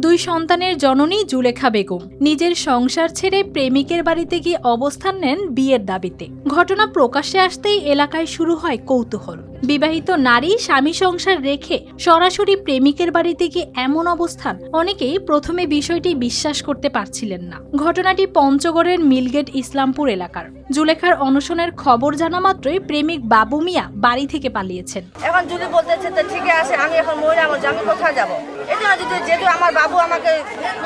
দুই সন্তানের জননী জুলেখা বেগম নিজের সংসার ছেড়ে প্রেমিকের বাড়িতে গিয়ে অবস্থান নেন বিয়ের দাবিতে। ঘটনা প্রকাশ্যে আসতেই এলাকায় শুরু হয় কৌতূহল। বিবাহিত নারী স্বামী সংসার রেখে সরাসরি প্রেমিকের বাড়িতে গিয়ে এমন অবস্থান, অনেকেই প্রথমে বিষয়টি বিশ্বাস করতে পারছিলেন না। ঘটনাটি পঞ্চগড়ের মিলগেট ইসলামপুর এলাকার। জুলেখার অনশনের খবর জানা মাত্রই প্রেমিক বাবু মিয়া বাড়ি থেকে পালিয়েছেন। এখন জুলি বলতেছে তো ঠিক আছে, আমি এখন মহিলা আমি কোথায় যাবো? এই জন্য যেহেতু আমার বাবু আমাকে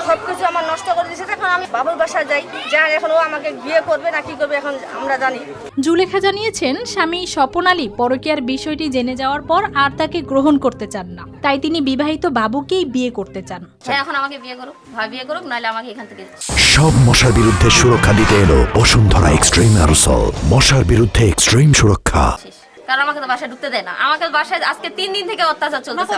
সবকিছু আমার নষ্ট করে দিয়েছে, এখন আমি বাবুর বাসায় যাই, যার এখন ও আমাকে বিয়ে করবে না কি করবে এখন আমরা জানি। জুলেখা জানিয়েছেন, স্বামী স্বপন আলী পরকীয়ার বিষয়টি জেনে যাওয়ার পর আর তাকে গ্রহণ করতে চান না, তাই তিনি বিবাহিত বাবুকেই বিয়ে করতে চান। এখন আমাকে বিয়ে করুক, বিয়ে করুক, নাহলে আমাকে এখান থেকে। সব মশার বিরুদ্ধে সুরক্ষা দিতে এলো বসুন্ধরা এক্সট্রিম অ্যারোসল। মশার বিরুদ্ধে এক্সট্রিম সুরক্ষা। কারণ আমাকে তো বাসায় ঢুকতে দেয় না। আমাকে বাসায় আজকে 3 দিন থেকে অত্যাচার চলতেছে।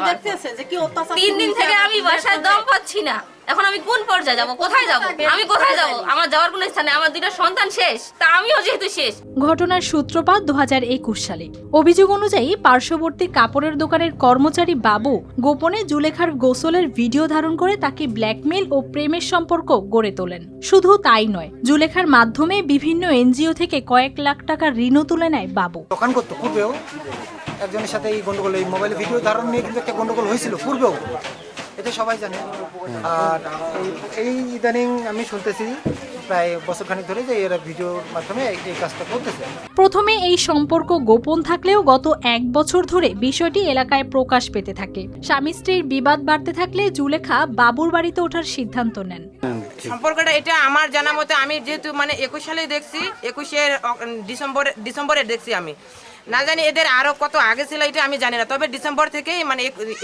3 দিন থেকে আমি বাসায় দম পাচ্ছি না। এখন আমি কোন পর্যায়ে যাব, কোথায় যাব? আমি কোথায় যাব? আমার যাওয়ার কোনো স্থান নেই। আমার 2টা সন্তান শেষ, তা আমিও যেহেতু শেষ। ঘটনার সূত্রপাত 2021 সালে। অভিযোগ অনুযায়ী পার্শ্ববর্তী কাপড়ের দোকানের কর্মচারী বাবু গোপনে জুলেখার গোসলের ভিডিও ধারণ করে তাকে ব্ল্যাকমেইল ও প্রেমের সম্পর্ক গড়ে তোলেন। শুধু তাই নয়, জুলেখার মাধ্যমে বিভিন্ন এনজিও থেকে কয়েক লাখ টাকা ঋণও তুলে নেয় বাবু। দোকান করতো পূর্বেও একজনের সাথে এই গন্ডগোল, এই মোবাইলে ভিডিও ধারণ নিয়ে কিন্তু একটা গন্ডগোল হয়েছিল পূর্বেও, এটা সবাই জানে। আর এই ইদানিং আমি শুনতেছি প্রায় বছরখানেক ধরে যে এরা ভিডিওর মাধ্যমে এই কাজটা করতেছে। প্রথমে এই সম্পর্ক গোপন থাকলেও গত 1 বছর ধরে বিষয়টি এলাকায় প্রকাশ পেতে থাকে। স্বামী স্ত্রীর বিবাদ বাড়তে থাকলে জুলেখা বাবুর বাড়িতে ওঠার সিদ্ধান্ত নেন। সম্পর্কটা এটা আমার জানা মতে, আমি যেহেতু 21 সালে দেখছি, 21-এর ডিসেম্বরে দেখছি। আমি না জানি এদের আরো কত আগে ছিল এটা আমি জানি না, তবে ডিসেম্বর থেকেই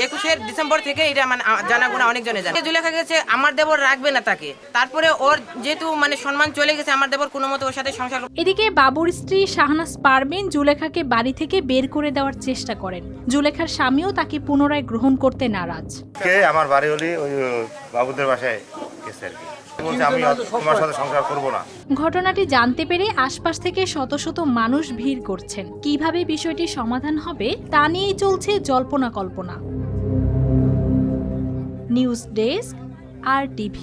21-এর ডিসেম্বর থেকে এটা জানা গোনা অনেকজনে জানে। জুলেখা গেছে আমার দেবর রাখবে না তাকে, তারপরে ওর যেহেতু সম্মান চলে গেছে, আমার দেবর কোনো মতে ওর সাথে সংসার। এদিকে বাবুর স্ত্রী শাহনাজ পারভিন জুলেখাকে বাড়ি থেকে বের করে দেওয়ার চেষ্টা করেন। জুলেখার স্বামীও তাকে পুনরায় গ্রহণ করতে নারাজ। আমার বাড়ি হলি ওই বাবুদের বাসায় গেছে আর কি। ঘটনাটি জানতে পেরে আশপাশ থেকে শত শত মানুষ ভিড় করছেন। কিভাবে বিষয়টি সমাধান হবে তা নিয়েই চলছে জল্পনা কল্পনা। News desk, RTV।